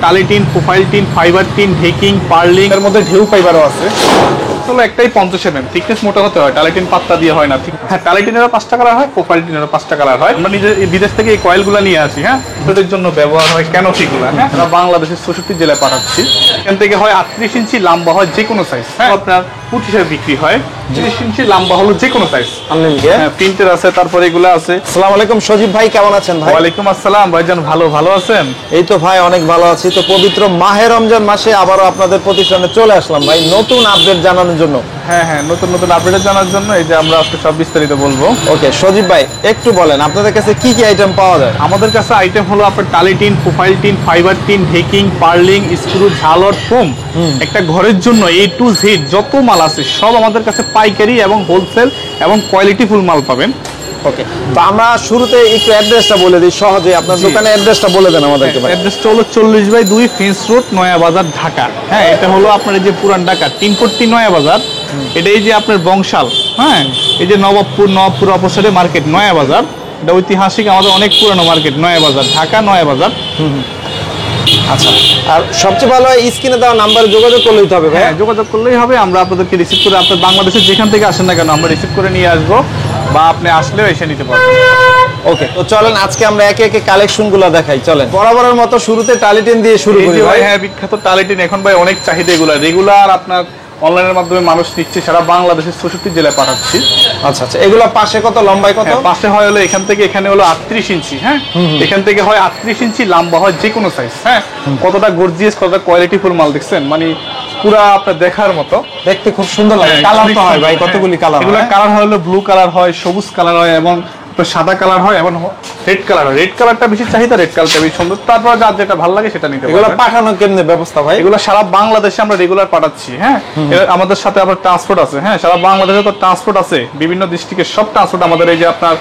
টালি tin, profile tin, fibre tin, decking, purlin, এর মধ্যে ঢেউ ফাইবারও আছে। আসলে একটাই 50 mm, থিকনেস মোটা হতে হয়, টালি টিন পাতলা দিয়ে হয় না। হ্যাঁ, টালি টিনেরও 5টা কালার হয়, প্রোফাইল টিনেরও 5টা কালার হয়। আমরা নিজে বিদেশ থেকে এই কয়েলগুলো নিয়ে আসি। হ্যাঁ, এটার জন্য ব্যবহার হয় ক্যানোপিগুলো। হ্যাঁ, আমরা বাংলাদেশের 64 জেলায় পাঠাচ্ছি। এখান থেকে হয় 38 ইঞ্চি, লম্বা হয় যে কোনো সাইজ। হ্যাঁ, আপনার ফুট হিসেবে বিক্রি হয়। 30 ইঞ্চি লম্বা হলো যে কোনো সাইজ। হ্যাঁ, প্রিন্টের আছে, তারপরে এগুলো আছে। আসসালামু আলাইকুম সজীব ভাই, কেমন আছেন ভাই? ওয়ালাইকুম আসসালাম ভাইজান, ভালো আছেন? এই তো ভাই অনেক ভালো আছি। তো পবিত্র মাহে রমজান মাসে আবারও আপনাদের প্রতিষ্ঠানে চলে আসলাম ভাই নতুন আপডেট জানানোর জন্য। হ্যাঁ, নতুন আপডেট জানার জন্য এই যে আমরা আজকে সব বিস্তারিত বলবো। ওকে সজীব ভাই, একটু বলেন আপনাদের কাছে কি কি আইটেম পাওয়া যায়? আমাদের কাছে আইটেম হলো আপনার টালি tin, profile tin, fibre tin, decking, purlin, screw, ঝালর, ফোম। একটা ঘরের জন্য A to Z যত মাল আছে সব আমাদের কাছে পাইকারি এবং হোলসেল এবং কোয়ালিটি ফুল মাল পাবেন। ওকে, তো আমরা শুরুতে একটু অ্যাড্রেসটা বলে দিই সহজে। আপনার দোকানের অ্যাড্রেসটা বলে দেন আমাদেরকে ভাই। অ্যাড্রেসটা হলো 40/2 ফেন্স রোড, নয়া বাজার, ঢাকা। হ্যাঁ, এটা হলো আপনার এই যে পুরান ঢাকা 340 নয়া বাজার। এটা এই যে আপনার বংশাল। হ্যাঁ, এই যে নবাবপুর অপোজিটে মার্কেট নয়া বাজার। এটা ঐতিহাসিক আমাদের অনেক পুরানো মার্কেট নয়া বাজার, ঢাকা নয়া বাজার। আচ্ছা, আর সবচেয়ে ভালো হয় স্ক্রিনে দেওয়া নাম্বারে যোগাযোগ করলেই হবে ভাই। হ্যাঁ, যোগাযোগ করলেই হবে। আমরা আপনাদেরকে রিসিভ করে, আপনার বাংলাদেশের যেখান থেকে আসেন না কেন আমরা রিসিভ করে নিয়ে আসবো, বা আপনি আসলেও এসে নিতে পারবেন। ওকে, তো চলেন আজকে আমরা একে একে কালেকশনগুলো দেখাই। চলেন বরাবরের মতো শুরুতে টালি টিন দিয়ে শুরু করি ভাই। হ্যাঁ, বিখ্যাত টালি টিন এখন ভাই অনেক চাহিদা। এগুলো রেগুলার আপনার অনলাইনের মাধ্যমে মানুষ নিচ্ছে, সারা বাংলাদেশের 64 জেলায় পাঠাচ্ছি। আচ্ছা, এগুলো পাশে কত, লম্বায় কত? পাশে হয় হলো এখান থেকে এখানে হলো 38 ইঞ্চি। হ্যাঁ, এখান থেকে হয় 38 ইঞ্চি, লম্বা হয় যে কোনো সাইজ। হ্যাঁ, কতটা গর্জিয়াস, কতটা কোয়ালিটি ফুল মাল দেখছেন, মানে পুরা আপনার দেখার মতো, দেখতে খুব সুন্দর লাগে। কালার তো হয় ভাই, কতগুলি কালার? এগুলো কালার হয় হলো ব্লু কালার হয়, সবুজ কালার হয় এবং সাদা কালার হয় এবং রেড কালার হয়। রেড কালারটা বেশি চাহিদা, রেড কালারটা বেশি সুন্দর। তারপর যার যেটা ভালো লাগে সেটা নিতে পারবেন। এগুলো পাঠানোর কেমনে ব্যবস্থা ভাই? এগুলো সারা বাংলাদেশে আমরা রেগুলার পাঠাচ্ছি। হ্যাঁ, আমাদের সাথে আবার ট্রান্সপোর্ট আছে। হ্যাঁ, সারা বাংলাদেশে তো ট্রান্সপোর্ট আছে, বিভিন্ন ডিস্ট্রিক্টের সব ট্রান্সপোর্ট আমাদের। এই যে আপনার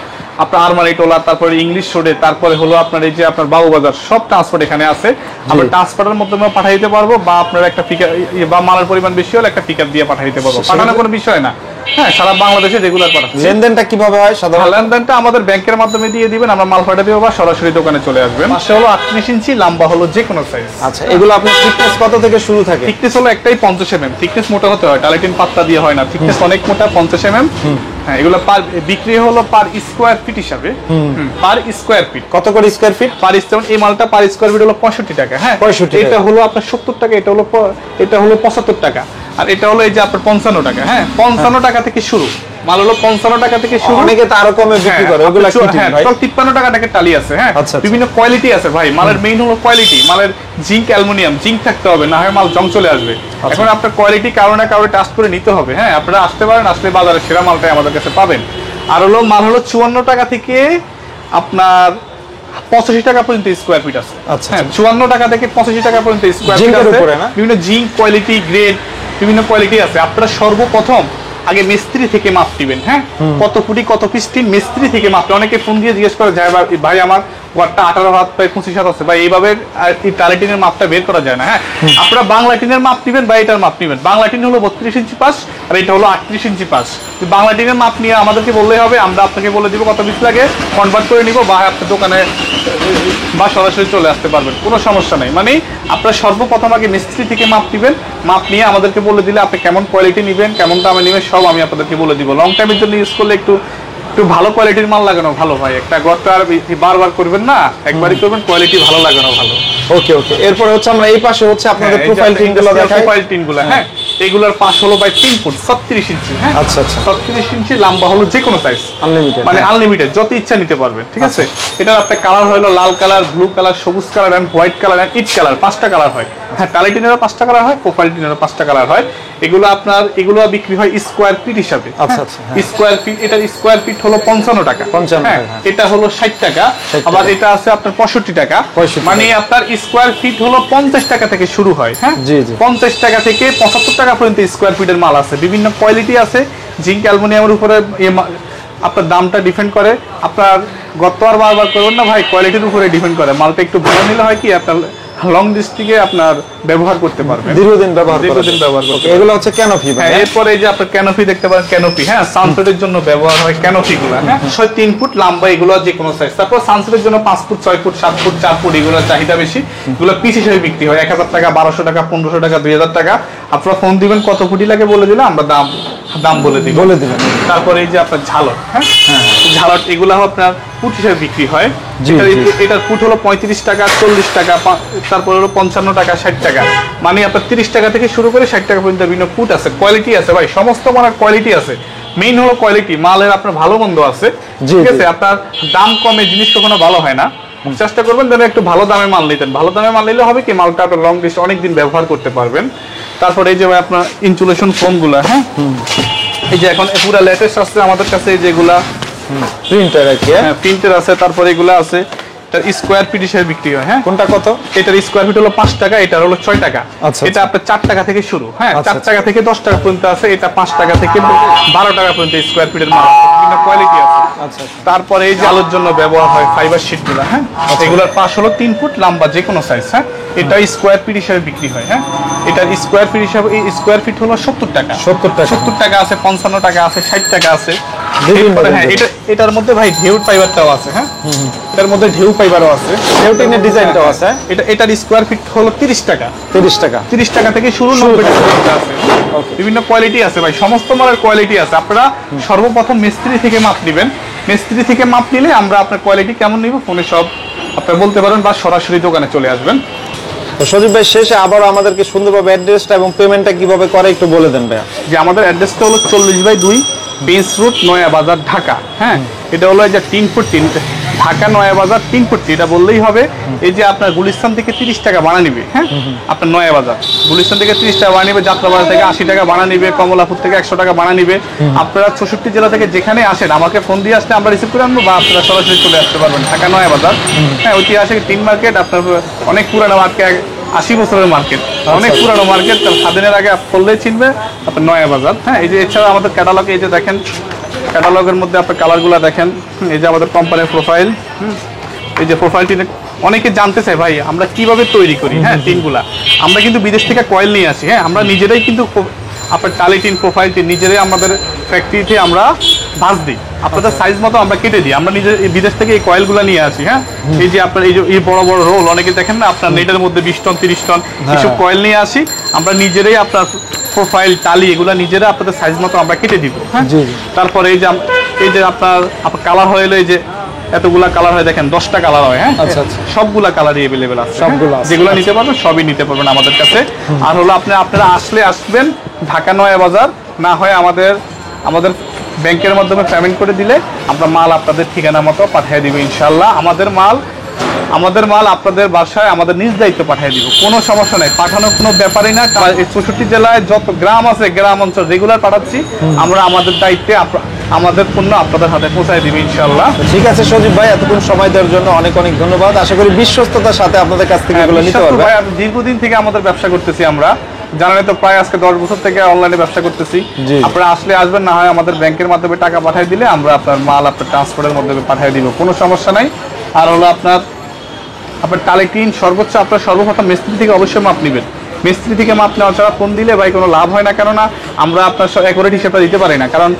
আরমানিটোলা, তারপরে ইংলিশ রোডে, তারপরে হলো আপনার এই যে আপনার বাবুবাজার, সব ট্রান্সপোর্ট এখানে আছে। আমরা ট্রান্সপোর্টের মাধ্যমে পাঠিয়ে দিতে পারবো, বা আপনার একটা পিকআপ বা মালের পরিমাণ বেশি হলে একটা পিকআপ দিয়ে পাঠিয়ে দিতে পারবো। পাঠানো কোনো বিষয় না। হ্যাঁ, সারা বাংলাদেশে রেগুলার পাঠাচ্ছি। লেনদেনটা কিভাবে হয় সাধারণত? লেনদেনটা আমাদের ব্যাংকের মাধ্যমে দিয়ে দিবেন, আমরা মাল পাঠিয়ে দেবো, বা সরাসরি দোকানে চলে আসবেন। পাশে হলো 38 ইঞ্চি, লম্বা হলো যে কোনো সাইজ। আচ্ছা, এগুলো আপনার থিকনেস কত থেকে শুরু থাকে? থিকনেস হলো একটাই 50 mm, থিকনেস মোটা হতে হয়, টালি টিন পাতলা দিয়ে হয় না, থিকনেস অনেক মোটা 50 mm। হ্যাঁ, এগুলো বিক্রি হলো পার স্কোয়ার ফিট হিসাবে। পার স্কোয়ার ফিট কত করে স্কোয়ার ফিট? পার স্কোয়ার, এই মালটা পার স্কোয়ার ফিট হলো 65 টাকা। হ্যাঁ, 65 এটা হলো আপনার 70 টাকা, এটা হলো 75 টাকা, আর এটা হলো এই যে আপনার 55 টাকা। হ্যাঁ, 55 টাকা থেকে শুরু মাল হলো, 55 টাকা থেকে শুরু। অনেকে তো আরো কমে বিক্রি করে। ওগুলা কি ঠিক ভাই? 53 টাকা থেকে টালি আছে। হ্যাঁ, বিভিন্ন কোয়ালিটি আছে ভাই। মালের মেইন হলো কোয়ালিটি। মালের জিঙ্ক, অ্যালুমিনিয়াম, জিঙ্ক থাকতে হবে, না হয় মাল জং চলে আসবে। এখন আপনার কোয়ালিটি কারণে টাস্ট করে নিতে হবে। হ্যাঁ, আপনারা আসতে পারেন, আসলে বাজারে সেরা মালটাই আমাদের কাছে পাবেন। আর হলো মাল হলো 54 টাকা থেকে আপনার 85 টাকা পর্যন্ত স্কোয়ার ফিট আছে। হ্যাঁ, 54 টাকা থেকে 85 টাকা পর্যন্ত স্কোয়ার ফিট আছে। বিভিন্ন জিঙ্ক কোয়ালিটি, গ্রেড, বিভিন্ন কোয়ালিটি আছে। আপনারা সর্বপ্রথম আগে মিস্ত্রি থেকে মাপ দিবেন। হ্যাঁ, কত ফুটি কত পিস টিন মিস্ত্রি থেকে মাপ। অনেকে ফোন দিয়ে জিজ্ঞেস করে যায় ভাই আমার ওয়াটটা 18 হাত বাই 25 হাত আছে, ভাই এইভাবে টালি টিনের মাপটা বের করা যায় না। হ্যাঁ, আপনারা বাংলা টিনের মাপ নিবেন বা এটার মাপ নিবেন। বাংলা টিন হলো 32 ইঞ্চি পাশ, আর এটা হলো 38 ইঞ্চি পাশ। বাংলা টিনের মাপ নিয়ে আমাদেরকে বললেই হবে, আমরা আপনাকে বলে দিব কত পিস লাগে, কনভার্ট করে নিব, বা আপনার দোকানে বা সরাসরি চলে আসতে পারবেন, কোনো সমস্যা নেই। মানে আপনারা সর্বপ্রথম আগে মিস্ত্রি থেকে মাপ দিবেন, মাপ নিয়ে আমাদেরকে বলে দিলে আপনি কেমন কোয়ালিটি নেবেন, কেমন দামে নেবেন, সব আমি আপনাদেরকে বলে দিব। লং টাইমের জন্য ইউজ করলে একটু ভালো কোয়ালিটির মাল লাগানো ভালো ভাই। একটা গড়টা আর বারবার করবেন না, একবারই করবেন, কোয়ালিটি ভালো লাগানো ভালো। ওকে, এরপর হচ্ছে আমরা এই পাশে হচ্ছে আপনাদের প্রোফাইল টিনগুলো দেখাই। প্রোফাইল টিনগুলো, হ্যাঁ, এগুলোর পাশ হলো বাই 3 ফুট 36 ইঞ্চি। হ্যাঁ, আচ্ছা, 36 ইঞ্চি, লম্বা হলো যে কোনো সাইজ, আনলিমিটেড, মানে আনলিমিটেড, যত ইচ্ছা নিতে পারবেন। ঠিক আছে, এটার একটা কালার হলো লাল কালার, ব্লু কালার, সবুজ colour and white colour and ইট কালার, 5টা কালার হয়। হ্যাঁ, টালি টিনেরও 5টা কালার হয়, প্রোফাইল টিনেরও 5টা কালার হয়। এগুলো বিক্রি হয় স্কোয়ার ফিট হিসাবে। আচ্ছা, স্কোয়ার ফিট, এটার স্কোয়ার ফিট হলো 55 টাকা। হ্যাঁ, এটা হলো 60 টাকা, আবার এটা আছে আপনার 65 টাকা। মানে আপনার স্কোয়ার ফিট হলো 50 টাকা থেকে শুরু হয়। হ্যাঁ, 50 টাকা থেকে 75 টাকা পর্যন্ত স্কোয়ার ফিটের মাল আছে। বিভিন্ন কোয়ালিটি আছে। জিঙ্ক, অ্যালুমিনিয়ামের উপরে আপনার দামটা ডিপেন্ড করে। আপনার গত আর বারবার করবেন না ভাই, কোয়ালিটির উপরে ডিপেন্ড করে। মালটা একটু ভালো নিলে হয় কি, আপনার লং ডিস্ট্রিক্টে আপনার ব্যবহার করতে পারবেন, দীর্ঘদিন ব্যবহার করতে। এগুলো হচ্ছে ক্যানোপি। হ্যাঁ, এরপরে এই যে আপনার ক্যানোপি দেখতে পারেন, ক্যানোপি হ্যাঁ সানসেটের জন্য ব্যবহার হয় ক্যানোপি গুলা, হ্যাঁ 3 ফুট লম্বা, এগুলো যে কোনো সাইজ। তারপর সানসেটের জন্য 5 ফুট 6 ফুট 7 ফুট 4 ফুট এগুলোর চাহিদা বেশি, এগুলো পিস হিসেবে বিক্রি হয় 1000 টাকা 1200 টাকা 1500 টাকা 2000 টাকা। আপনারা ফোন দিবেন কত ফুটি লাগে বলে দিলে আমরা দাম বলে দিবেন। তারপরে এই যে আপনার ঝালর, হ্যাঁ ঝালর এগুলো আপনার ফুট হিসেবে বিক্রি হয়। এটার ফুট হলো 35 টাকা 40 টাকা, তারপর হলো 55 টাকা 60 টাকা, মানে আপনার 30 টাকা থেকে শুরু করে 60 টাকা পর্যন্ত বিভিন্ন ফুট আছে। কোয়ালিটি আছে ভাই, সমস্ত মানের কোয়ালিটি আছে। মেইন হলো কোয়ালিটি, মালের আপনার ভালো মন্দ আছে, ঠিক আছে। আপনার দাম কমে জিনিস কখনো ভালো হয় না, চেষ্টা করবেন যেন একটু ভালো দামে মাল নিতেন। ভালো দামে মাল নিলে হবে কি মালটা আপনার লং ডিস্টেন্স অনেকদিন ব্যবহার করতে পারবেন। তারপরে এই যে ভাই আপনার ইনসুলেশন ফোমগুলা, হ্যাঁ এই যে এখন পুরো লেটেস্ট আছে আমাদের কাছে, যেগুলা প্রিন্টার আর কি, হ্যাঁ প্রিন্টার আছে। তারপরে এগুলা আছে স্কয়ার ফিট হিসেবে বিক্রি হয়, হ্যাঁ কোনটা কত? এটার স্কয়ার ফিট হলো 5 টাকা, এটার হলো 6 টাকা। এটা আপনার 4 টাকা থেকে শুরু, হ্যাঁ 4 টাকা থেকে 10 টাকা পর্যন্ত আছে। এটা 5 টাকা থেকে 12 টাকা পর্যন্ত স্কয়ার ফিটের মাল আছে, বিভিন্ন কোয়ালিটি আছে। তারপরে এই যে আলোর জন্য ব্যবহার হয় ফাইবার শীটগুলো, হ্যাঁ এগুলোর পাশ হলো 3 ফুট লম্বা, যে কোনো সাইজ, হ্যাঁ এটা স্কয়ার ফিট হিসেবে বিক্রি হয়, হ্যাঁ এটার স্কয়ার ফিট হিসেবে এই স্কয়ার ফিট হলো 70 টাকা 70 টাকা আছে, 55 টাকা আছে, 60 টাকা আছে। হ্যাঁ এটার মধ্যে ভাই ঢেউ ফাইবারটাও আছে, হ্যাঁ এটার মধ্যে ঢেউ ফাইবারও আছে, ঢেউটিনের ডিজাইনটাও আছে। এটার স্কয়ার ফিট হলো 30 টাকা 30 টাকা থেকে শুরু, 90 টাকা পর্যন্ত আছে। বিভিন্ন কোয়ালিটি আছে ভাই, সমস্ত মালের কোয়ালিটি আছে। আপনারা সর্বপ্রথম মিস্ত্রি থেকে মাপ নেবেন, মিস্ত্রি থেকে মাপ নিলে আমরা আপনার কোয়ালিটি কেমন নিব ফোনে সব আপনারা বলতে পারেন, বা সরাসরি দোকানে চলে আসবেন। তো সজীব ভাই শেষে আবার আমাদেরকে সুন্দরভাবে অ্যাড্রেসটা এবং পেমেন্টটা কিভাবে করে একটু বলে দেন ভাই। যে আমাদের অ্যাড্রেসটা হলো 40/2 বেঞ্চ রোড, নয়া বাজার, ঢাকা। হ্যাঁ এটা হলো এই যে 3 ফুট 3, ঢাকা নয়া বাজার 3 ফুট, এটা বললেই হবে। এই যে আপনার গুলিস্তান থেকে 30 টাকা ভাড়া নিবে, হ্যাঁ আপনার নয়া বাজার গুলিস্তান থেকে 30 টাকা ভাড়া নিবে, যাত্রাবাজার থেকে 80 টাকা ভাড়া নিবে, কমলাপুর থেকে 100 টাকা ভাড়া নিবে। আপনারা 64 জেলা থেকে যেখানে আসেন আমাকে ফোন দিয়ে আসলে আমরা রিসিভ করে আনবো, বা আপনারা সরাসরি চলে আসতে পারবেন ঢাকা নয়া বাজার। হ্যাঁ ঐতিহাসিক 3 মার্কেট, আপনার অনেক পুরানো মার্কেট, 80 বছরের মার্কেট, অনেক পুরানো মার্কেট, স্বাধীনের আগে করলেই চিনবে আপনার নয়া বাজার। হ্যাঁ এই যে এছাড়া আমাদের ক্যাটালগ, এই যে দেখেন ক্যাটালগের মধ্যে আপনার কালারগুলো দেখেন, এই যে আমাদের কোম্পানির প্রোফাইল, এই যে প্রোফাইলটি অনেকে জানতে চায় ভাই আমরা কিভাবে তৈরি করি। হ্যাঁ টিনগুলা আমরা কিন্তু বিদেশ থেকে কয়েল নিয়ে আসি, হ্যাঁ আমরা নিজেরাই কিন্তু আপনার টালি টিন প্রোফাইল টিন নিজেরাই আমাদের ফ্যাক্টরিতে আমরা ভাঁজ দিই, আপনাদের সাইজ মতো আমরা কেটে দিই। আমরা নিজে বিদেশ থেকে এই কয়েলগুলো নিয়ে আসি, হ্যাঁ এই যে আপনার এই যে এই বড় বড় রোল অনেকে দেখেন না, আপনার নেটের মধ্যে 20 টন 30 টন এইসব কয়েল নিয়ে আসি আমরা নিজেরাই, আপনার প্রোফাইল টালি এগুলো নিজেরা আপনাদের সাইজ মতো আমরা কেটে দিব। হ্যাঁ তারপরে এই যে আপনার কালার হয়ে এই যে এতগুলা কালার হয়, দেখেন 10টা কালার হয়, হ্যাঁ সবগুলা কালারই अवेलेबल আছে, যেগুলো নিতে পারবেন সবই নিতে পারবেন আমাদের কাছে। আর হলো আপনারা আসবেন ঢাকা নয়া বাজার, না হয় আমাদের ব্যাংকের মাধ্যমে পেমেন্ট করে দিলে আমরা মাল আপনাদের ঠিকানা মতো পাঠিয়ে দিব ইনশাআল্লাহ। আমাদের মাল আপনাদের বাসায় আমাদের নিজ দায়িত্ব পাঠিয়ে দিব, কোনো সমস্যা নেই, পাঠানোর কোনো ব্যাপারই না। 64 জেলায় যত গ্রাম আছে, গ্রাম অঞ্চল রেগুলার পাঠাচ্ছি আমরা, আমাদের দায়িত্বে আমাদের পণ্য আপনাদের হাতে পৌঁছায় দিবে ইনশাআল্লাহ। ঠিক আছে সজীব ভাই, এতক্ষণ সময় দেওয়ার জন্য অনেক অনেক ধন্যবাদ। আশা করি বিশ্বস্ততার সাথে আপনাদের কাছ থেকে এগুলো নিতে পারবেন। দীর্ঘদিন থেকে আমাদের ব্যবসা করতেছি আমরা, জানেন তো প্রায় আজকে 10 বছর থেকে অনলাইনে ব্যবসা করতেছি। আপনারা আসবেন, না হয় আমাদের ব্যাংকের মাধ্যমে টাকা পাঠিয়ে দিলে আমরা আপনার মাল আপনার ট্রান্সপোর্টের মাধ্যমে পাঠিয়ে দিব, কোনো সমস্যা নাই। আর হলো আপনার টালি টিন সর্বোচ্চ আপনার সর্বপ্রথম মিস্ত্রি থেকে অবশ্যই মাপ নেবেন। মিস্ত্রি থেকে মাপ নেওয়া ছাড়া ফোন দিলে ভাই কোনো লাভ হয় না, কেননা আমরা আপনার অ্যাকুরেট হিসেবটা দিতে পারি না। কারণ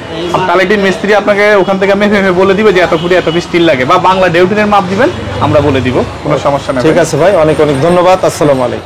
টালি টিন মিস্ত্রি আপনাকে ওখান থেকে মেপে বলে দিবে যে এত ফুটে এত পিস স্টিল লাগে, বা বাংলা ডেউটিনের মাপ দিবেন আমরা বলে দিব, কোনো সমস্যা নেই। ঠিক আছে ভাই, অনেক অনেক ধন্যবাদ। আসসালামু আলাইকুম।